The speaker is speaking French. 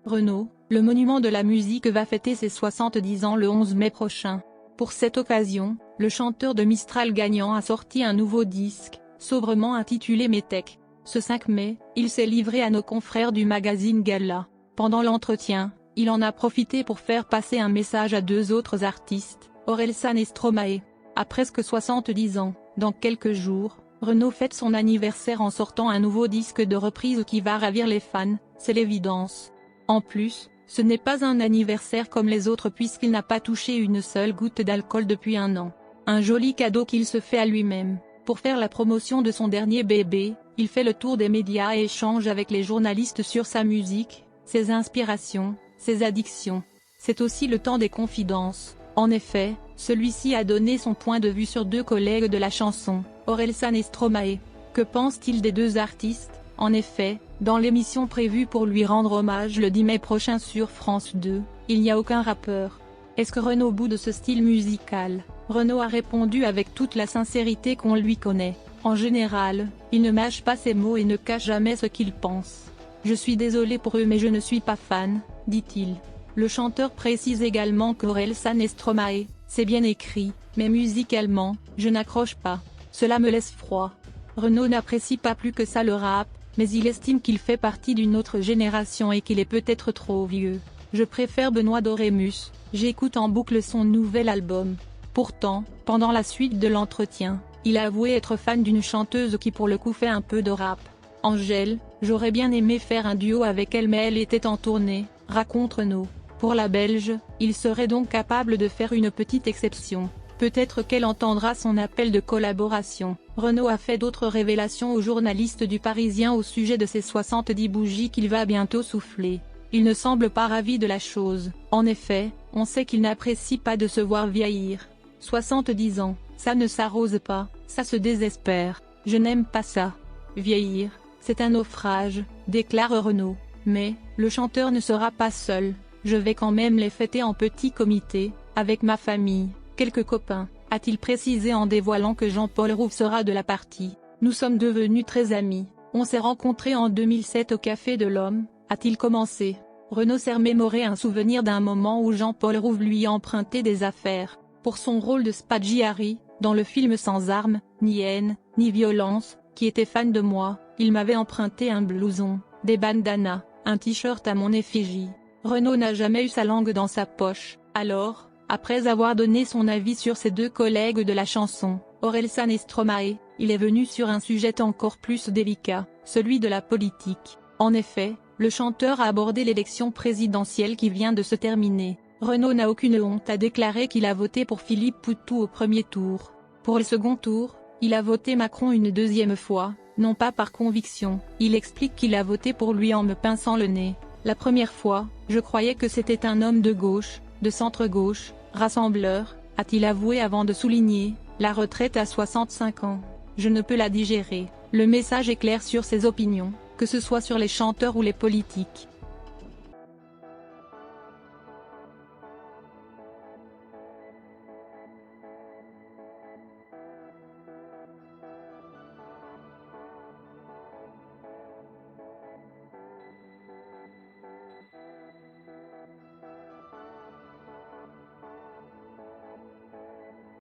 Renaud, le monument de la musique va fêter ses 70 ans le 11 mai prochain. Pour cette occasion, le chanteur de Mistral gagnant a sorti un nouveau disque, sobrement intitulé Métèque. Ce 5 mai, il s'est livré à nos confrères du magazine Gala. Pendant l'entretien, il en a profité pour faire passer un message à deux autres artistes, Orelsan et Stromae. À presque 70 ans, dans quelques jours, Renaud fête son anniversaire en sortant un nouveau disque de reprise qui va ravir les fans, c'est l'évidence. En plus, ce n'est pas un anniversaire comme les autres puisqu'il n'a pas touché une seule goutte d'alcool depuis un an. Un joli cadeau qu'il se fait à lui-même. Pour faire la promotion de son dernier bébé, il fait le tour des médias et échange avec les journalistes sur sa musique, ses inspirations, ses addictions. C'est aussi le temps des confidences. En effet, celui-ci a donné son point de vue sur deux collègues de la chanson, Orelsan et Stromae. Que pense-t-il des deux artistes? En effet, dans l'émission prévue pour lui rendre hommage le 10 mai prochain sur France 2, il n'y a aucun rappeur. Est-ce que Renaud boude de ce style musical? Renaud a répondu avec toute la sincérité qu'on lui connaît. En général, il ne mâche pas ses mots et ne cache jamais ce qu'il pense. Je suis désolé pour eux mais je ne suis pas fan, dit-il. Le chanteur précise également qu'Orelsan et Stromae, c'est bien écrit, mais musicalement, je n'accroche pas. Cela me laisse froid. Renaud n'apprécie pas plus que ça le rap, mais il estime qu'il fait partie d'une autre génération et qu'il est peut-être trop vieux. Je préfère Benoît Dorémus, j'écoute en boucle son nouvel album. Pourtant, pendant la suite de l'entretien, il a avoué être fan d'une chanteuse qui pour le coup fait un peu de rap. Angèle, j'aurais bien aimé faire un duo avec elle mais elle était en tournée, raconte Renaud. Pour la Belge, il serait donc capable de faire une petite exception. Peut-être qu'elle entendra son appel de collaboration. Renaud a fait d'autres révélations aux journalistes du Parisien au sujet de ses 70 bougies qu'il va bientôt souffler. Il ne semble pas ravi de la chose. En effet, on sait qu'il n'apprécie pas de se voir vieillir. 70 ans, ça ne s'arrose pas, ça se désespère. Je n'aime pas ça. Vieillir, c'est un naufrage, déclare Renaud. Mais, le chanteur ne sera pas seul. Je vais quand même les fêter en petit comité, avec ma famille. Quelques copains, a-t-il précisé en dévoilant que Jean-Paul Rouve sera de la partie. Nous sommes devenus très amis, on s'est rencontrés en 2007 au Café de l'Homme, a-t-il commencé. Renaud s'est remémoré un souvenir d'un moment où Jean-Paul Rouve lui a emprunté des affaires, pour son rôle de Spadgiari, dans le film Sans armes, ni haine, ni violence, qui était fan de moi, il m'avait emprunté un blouson, des bandanas, un t-shirt à mon effigie. Renaud n'a jamais eu sa langue dans sa poche, alors, après avoir donné son avis sur ses deux collègues de la chanson, Orelsan et Stromae, il est venu sur un sujet encore plus délicat, celui de la politique. En effet, le chanteur a abordé l'élection présidentielle qui vient de se terminer. Renaud n'a aucune honte à déclarer qu'il a voté pour Philippe Poutou au premier tour. Pour le second tour, il a voté Macron une deuxième fois, non pas par conviction. Il explique qu'il a voté pour lui en me pinçant le nez. La première fois, je croyais que c'était un homme de gauche, de centre-gauche, rassembleur, a-t-il avoué avant de souligner, la retraite à 65 ans. Je ne peux la digérer. Le message est clair sur ses opinions, que ce soit sur les chanteurs ou les politiques.